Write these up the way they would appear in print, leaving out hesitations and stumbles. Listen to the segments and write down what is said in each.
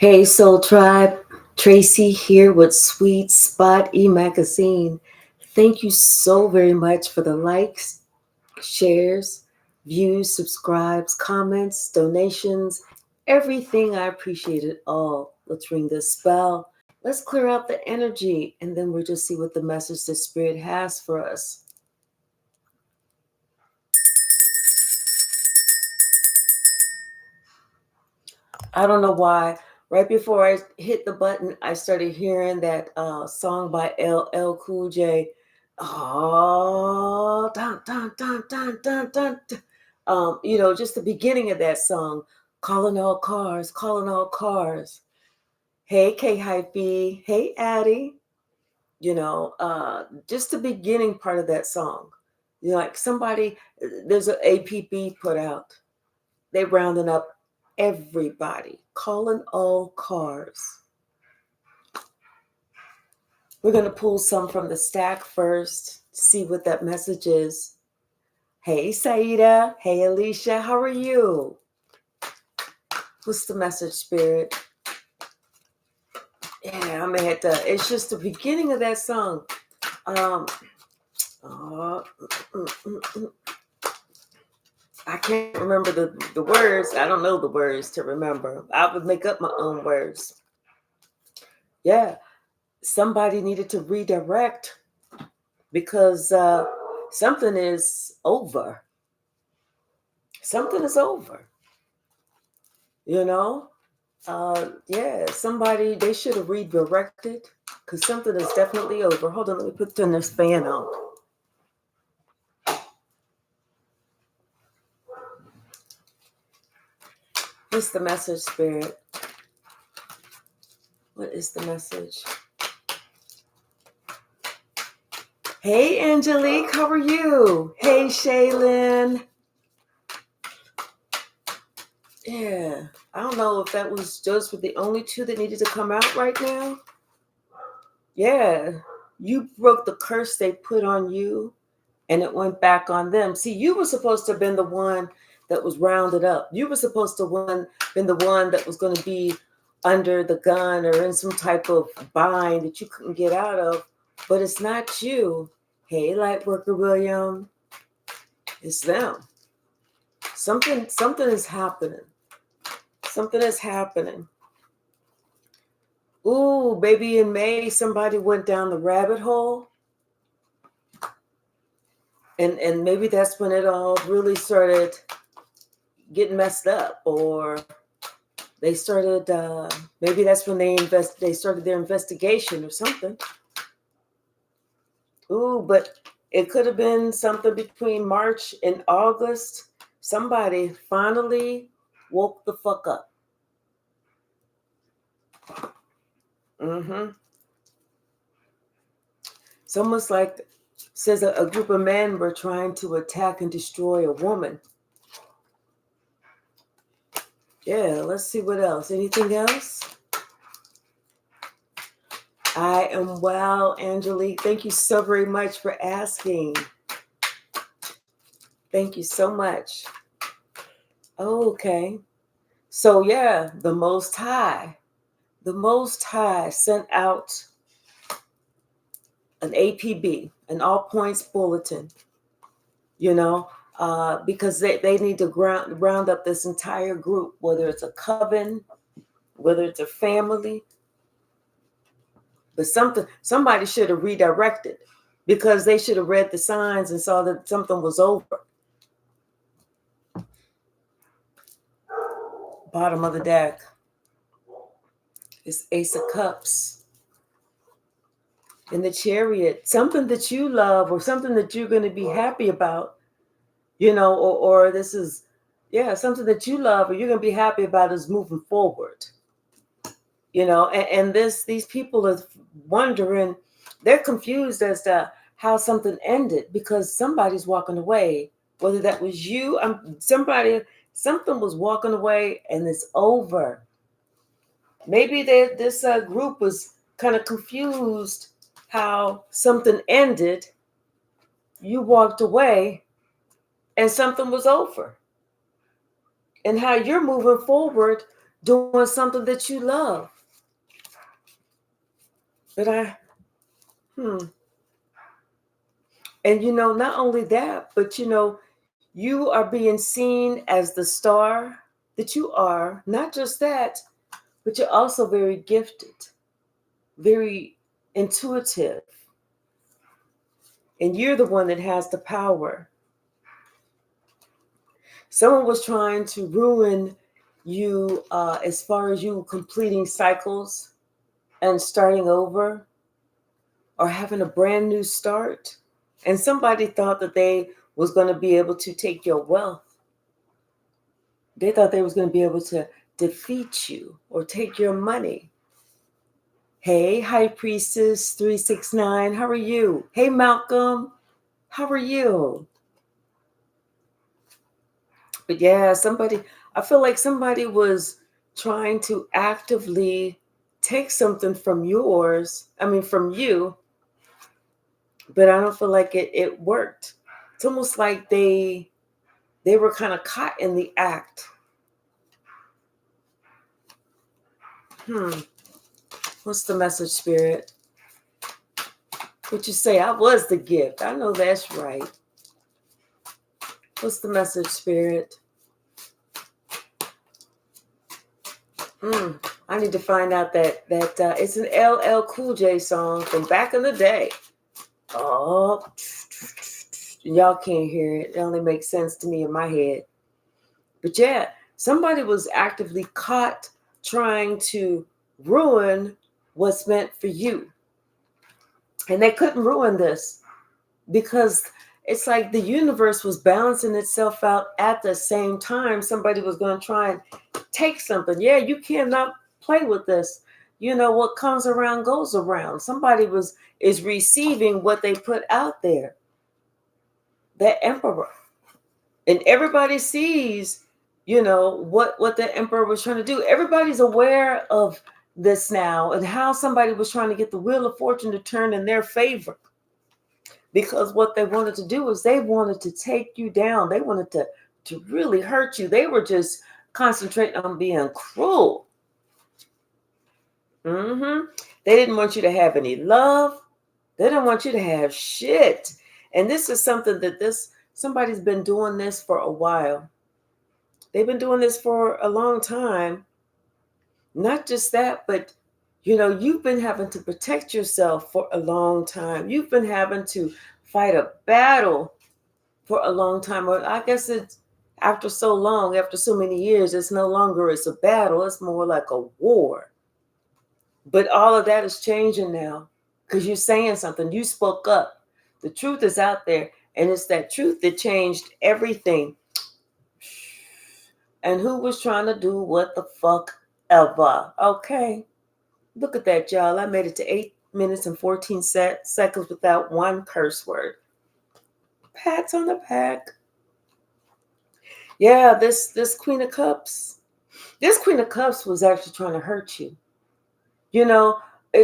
Hey Soul Tribe, Tracy here with Sweet Spot e-magazine. Thank you so very much for the likes, shares, views, subscribes, comments, donations, everything. I appreciate it all. Let's ring this spell. Let's clear out the energy, and then we'll just see what the message the Spirit has for us. I don't know why. Right before I hit the button, I started hearing that song by LL Cool J. Oh, dun, dun, dun, dun, dun, dun, dun. Just the beginning of that song, calling all cars, calling all cars. Hey, K Hypey. Hey, Addie. Just the beginning part of that song. Like somebody, there's an APB put out. They rounding up everybody, calling all cars. We're going to pull some from the stack first, see what that message is. Hey, Saida. Hey, Alicia. How are you? What's the message, Spirit? Yeah, I'm going to have to. It's just the beginning of that song. I can't remember the words. I don't know the words to remember. I would make up my own words. Yeah. Somebody needed to redirect because something is over. Something is over. Somebody, they should have redirected because something is definitely over. Hold on, let me turn this fan on. What's the message, Spirit? What is the message? Hey, Angelique, how are you? Hey, Shaylin. Yeah, I don't know if that was just with the only two that needed to come out right now. Yeah, you broke the curse they put on you, and it went back on them. See, you were supposed to have been the one that was rounded up. You were supposed to have been the one that was going to be under the gun or in some type of bind that you couldn't get out of, but it's not you. Hey, Lightworker William, it's them. Something is happening. Something is happening. Ooh, baby, in May, somebody went down the rabbit hole. And maybe that's when it all really started getting messed up, or they started, maybe that's when they started their investigation or something. Ooh, but it could have been something between March and August. Somebody finally woke the fuck up. It's almost like, says a group of men were trying to attack and destroy a woman. Yeah, let's see what else. Anything else? I am well, Angelique. Thank you so very much for asking. Thank you so much. Okay. So yeah, the Most High sent out an APB, an all points bulletin, because they need to round up this entire group, whether it's a coven, whether it's a family. But somebody should have redirected, because they should have read the signs and saw that something was over. Bottom of the deck is Ace of Cups. In the Chariot, something that you love or something that you're going to be happy about, or this is, something that you love or you're going to be happy about is moving forward. And these people are wondering, they're confused as to how something ended, because somebody's walking away, whether that was you, something was walking away and it's over. Maybe this group was kind of confused how something ended, you walked away, and something was over. And how you're moving forward, doing something that you love. But and not only that, but you are being seen as the star that you are. Not just that, but you're also very gifted, very intuitive, and you're the one that has the power. Someone was trying to ruin you as far as you completing cycles and starting over or having a brand new start. And somebody thought that they was going to be able to take your wealth. They thought they was going to be able to defeat you or take your money. Hey, High Priestess 369, how are you? Hey, Malcolm, how are you? But yeah, I feel like somebody was trying to actively take something from from you, but I don't feel like it worked. It's almost like they were kind of caught in the act. What's the message, Spirit? What you say? I was the gift. I know that's right. What's the message, Spirit? I need to find out that it's an LL Cool J song from back in the day. Oh, y'all can't hear it. It only makes sense to me in my head. But yeah, somebody was actively caught trying to ruin what's meant for you. And they couldn't ruin this because it's like the universe was balancing itself out at the same time. Somebody was going to try and take something. Yeah, you cannot play with this. What comes around goes around. Somebody is receiving what they put out there. The emperor. And everybody sees, what the emperor was trying to do. Everybody's aware of this now and how somebody was trying to get the wheel of fortune to turn in their favor. Because what they wanted to do is they wanted to take you down. They wanted to really hurt you. They were just concentrating on being cruel. They didn't want you to have any love. They didn't want you to have shit. And this is something that somebody's been doing this for a while. They've been doing this for a long time. Not just that, but you've been having to protect yourself for a long time. You've been having to fight a battle for a long time. Or I guess it's after so long, after so many years, it's no longer a battle. It's more like a war. But all of that is changing now because you're saying something. You spoke up. The truth is out there, and it's that truth that changed everything. And who was trying to do what the fuck ever? Okay. Look at that, y'all. I made it to 8 minutes and 14 seconds without one curse word. Pats on the back. Yeah, this Queen of Cups. This Queen of Cups was actually trying to hurt you.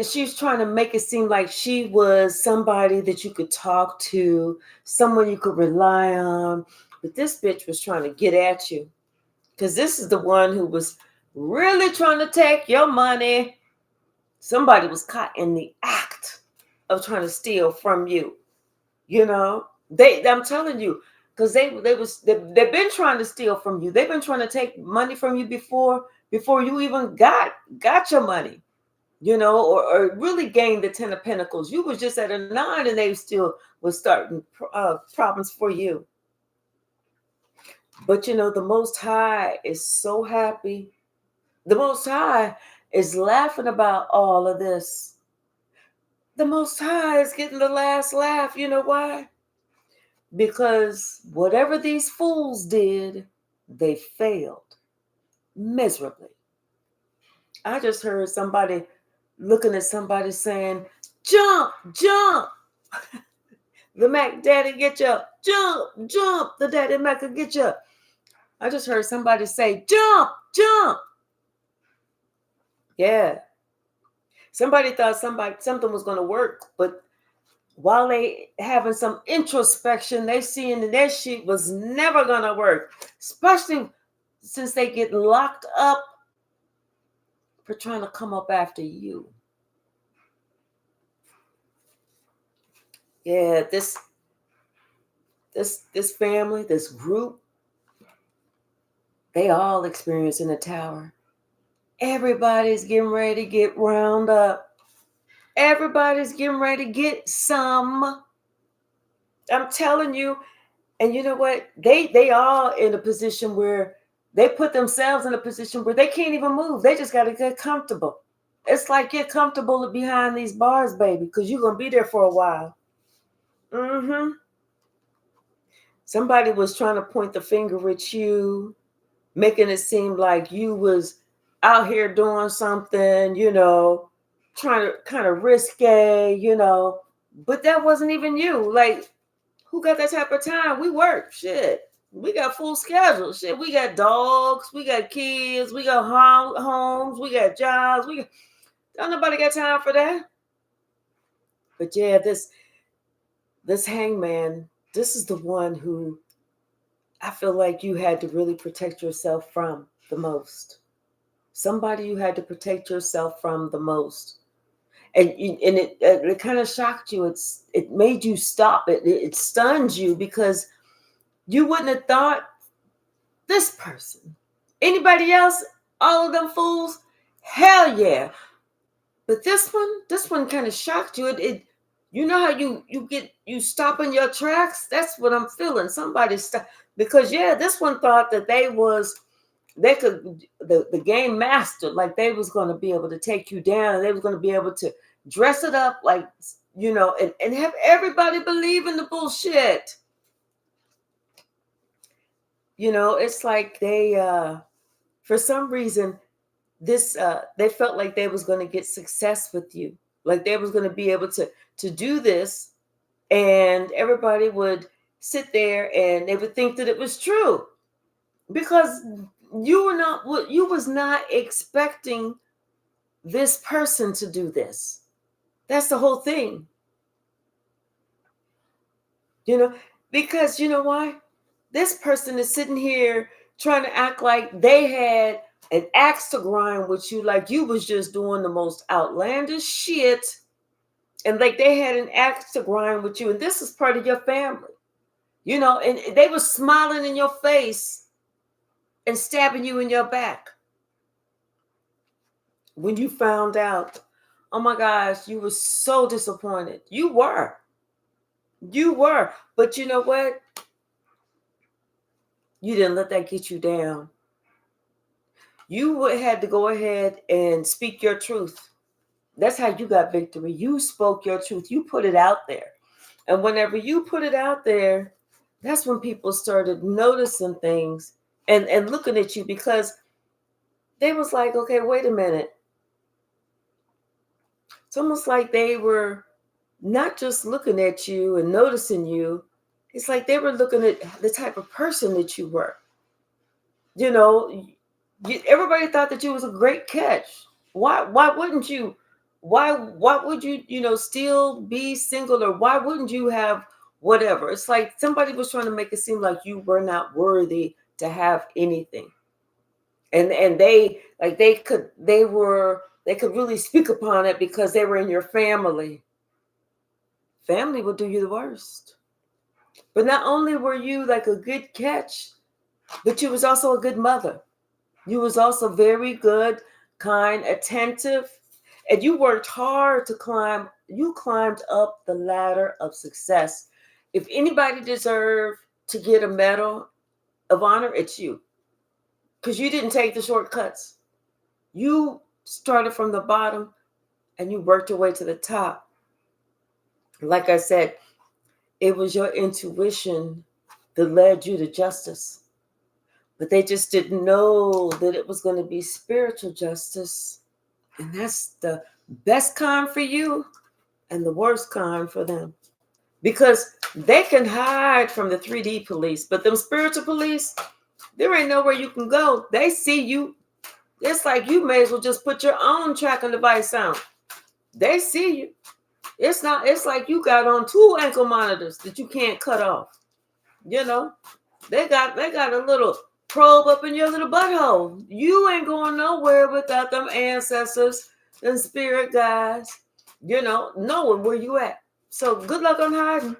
She's trying to make it seem like she was somebody that you could talk to, someone you could rely on. But this bitch was trying to get at you. Because this is the one who was really trying to take your money. Somebody was caught in the act of trying to steal from you. I'm telling you, because they've been trying to steal from you. They've been trying to take money from you before you even got your money. Or really gained the 10 of Pentacles. You was just at a 9 and they still was starting problems for you. But the Most High is so happy. The Most High is laughing about all of this. The Most High is getting the last laugh. You know why? Because whatever these fools did, they failed miserably. I just heard somebody looking at somebody saying, jump, jump. The Mac Daddy get you. Jump, jump. The Daddy Mac will get you. I just heard somebody say, jump, jump. Yeah. Somebody thought something was going to work, but while they having some introspection, they seeing that their shit was never going to work, especially since they get locked up for trying to come up after you. Yeah, this family, this group, they all experience in the tower. Everybody's getting ready to get round up. Everybody's getting ready to get some. I'm telling you. And you know what? They all in a position where they put themselves in a position where they can't even move. They just got to get comfortable. It's like get comfortable behind these bars, baby, because you're going to be there for a while. Mm-hmm. Somebody was trying to point the finger at you, making it seem like you was out here doing something, trying to kind of risque, but that wasn't even you. Like, who got that type of time? We work, shit. We got full schedule, shit. We got dogs, we got kids, we got homes, we got jobs. Don't nobody got time for that. But yeah, this hangman, this is the one who I feel like you had to really protect yourself from the most. Somebody you had to protect yourself from the most. And it kind of shocked you. It made you stop. It stunned you because you wouldn't have thought this person. Anybody else? All of them fools? Hell yeah. But this one kind of shocked you. You know how you stop in your tracks? That's what I'm feeling. Somebody stop, because yeah, this one thought that the game master, like they was going to be able to take you down, and they was going to be able to dress it up like, and have everybody believe in the bullshit. It's like they for some reason they felt like they was going to get success with you, like they was going to be able to do this, and everybody would sit there and they would think that it was true, because you was not expecting this person to do this. That's the whole thing. Because you know why? This person is sitting here trying to act like they had an axe to grind with you, like you was just doing the most outlandish shit, and like they had an axe to grind with you, and this is part of your family, and they were smiling in your face and stabbing you in your back. When you found out, oh my gosh, you were so disappointed. You were. But you know what? You didn't let that get you down. You had to go ahead and speak your truth. That's how you got victory. You spoke your truth. You put it out there. And whenever you put it out there, that's when people started noticing things and looking at you, because they was like, okay, wait a minute. It's almost like they were not just looking at you and noticing you. It's like they were looking at the type of person that you were. Everybody thought that you was a great catch. Why wouldn't you? Why would you, still be single, or why wouldn't you have whatever? It's like somebody was trying to make it seem like you were not worthy to have anything. And they could really speak upon it because they were in your family. Family will do you the worst. But not only were you like a good catch, but you was also a good mother. You was also very good, kind, attentive, and you worked hard to climb. You climbed up the ladder of success. If anybody deserved to get a medal of honor, it's you. Because you didn't take the shortcuts. You started from the bottom and you worked your way to the top. Like I said, it was your intuition that led you to justice. But they just didn't know that it was going to be spiritual justice. And that's the best kind for you and the worst kind for them. Because they can hide from the 3D police, but them spiritual police, there ain't nowhere you can go. They see you. It's like you may as well just put your own tracking device on. They see you. It's like you got on 2 ankle monitors that you can't cut off. They got a little probe up in your little butthole. You ain't going nowhere without them ancestors and spirit guides, knowing where you at. So good luck on hiding.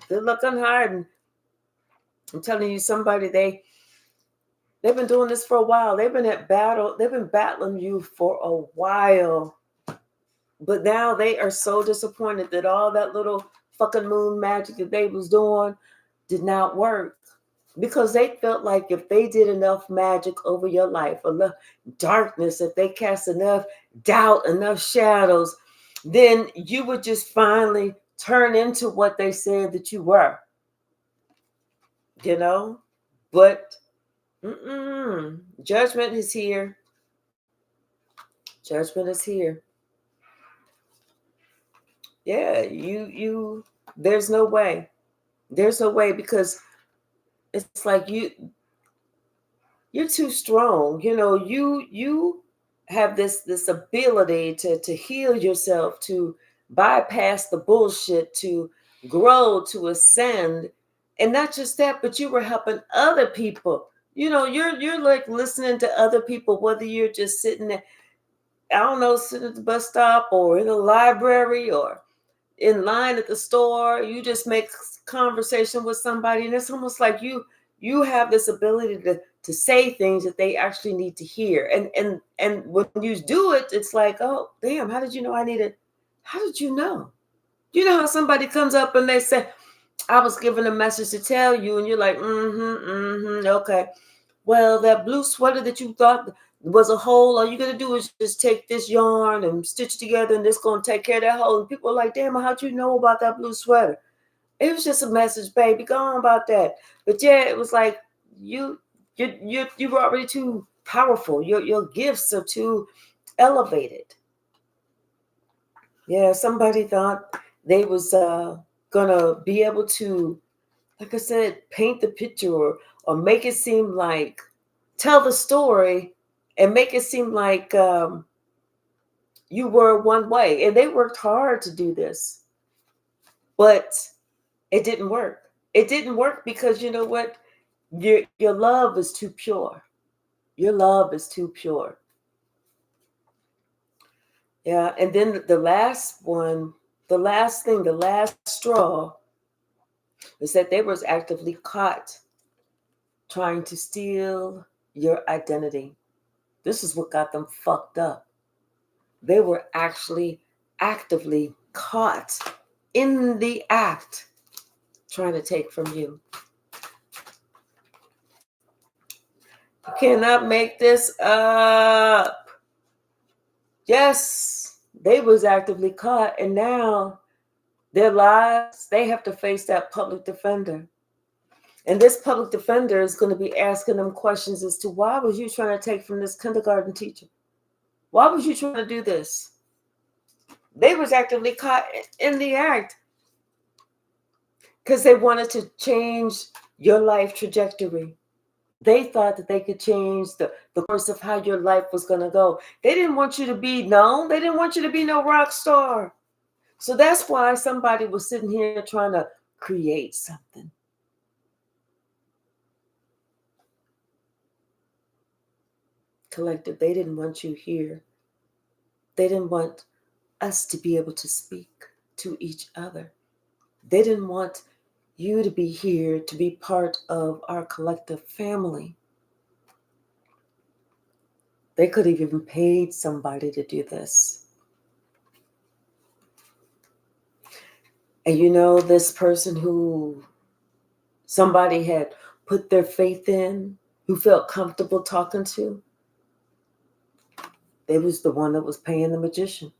Good luck on hiding. I'm telling you, somebody, they've been doing this for a while. They've been battling you for a while. But now they are so disappointed that all that little fucking moon magic that they was doing did not work. Because they felt like if they did enough magic over your life, enough darkness, if they cast enough doubt, enough shadows, then you would just finally turn into what they said that you were. But judgment is here. Judgment is here. Yeah, there's no way. There's no way, because it's like you're too strong. You have this ability to heal yourself, to bypass the bullshit, to grow, to ascend. And not just that, but you were helping other people. You're like listening to other people, whether you're just sitting there, I don't know, sitting at the bus stop or in the library or in line at the store. You just make conversation with somebody, and it's almost like you have this ability to say things that they actually need to hear. And when you do it, it's like, oh damn, how did you know I needed? How did you know? You know how somebody comes up and they say, I was given a message to tell you, and you're like, okay. Well, that blue sweater that you thought was a hole, all you got to do is just take this yarn and stitch together, and it's going to take care of that hole. And people are like, damn, how'd you know about that blue sweater? It was just a message, baby. Go on about that. But yeah, it was like you were already too powerful. Your gifts are too elevated. Yeah, somebody thought they was gonna be able to, like I said, paint the picture or make it seem like, tell the story and make it seem like you were one way. And they worked hard to do this, but it didn't work. It didn't work because you know what? Your love is too pure. Your love is too pure. Yeah, and then the last one, the last thing, the last straw is that they was actively caught trying to steal your identity. This is what got them fucked up. They were actually actively caught in the act trying to take from you. You cannot make this up. Yes, they was actively caught, and now their lives, they have to face that public defender. And this public defender is going to be asking them questions as to, why was you trying to take from this kindergarten teacher? Why was you trying to do this? They was actively caught in the act because they wanted to change your life trajectory. They thought that they could change the course of how your life was going to go. They didn't want you to be known. They didn't want you to be no rock star. So that's why somebody was sitting here trying to create something. Collective, they didn't want you here. They didn't want us to be able to speak to each other. They didn't want you to be here to be part of our collective family. They could have even paid somebody to do this. And this person who somebody had put their faith in, who felt comfortable talking to, they was the one that was paying the magician.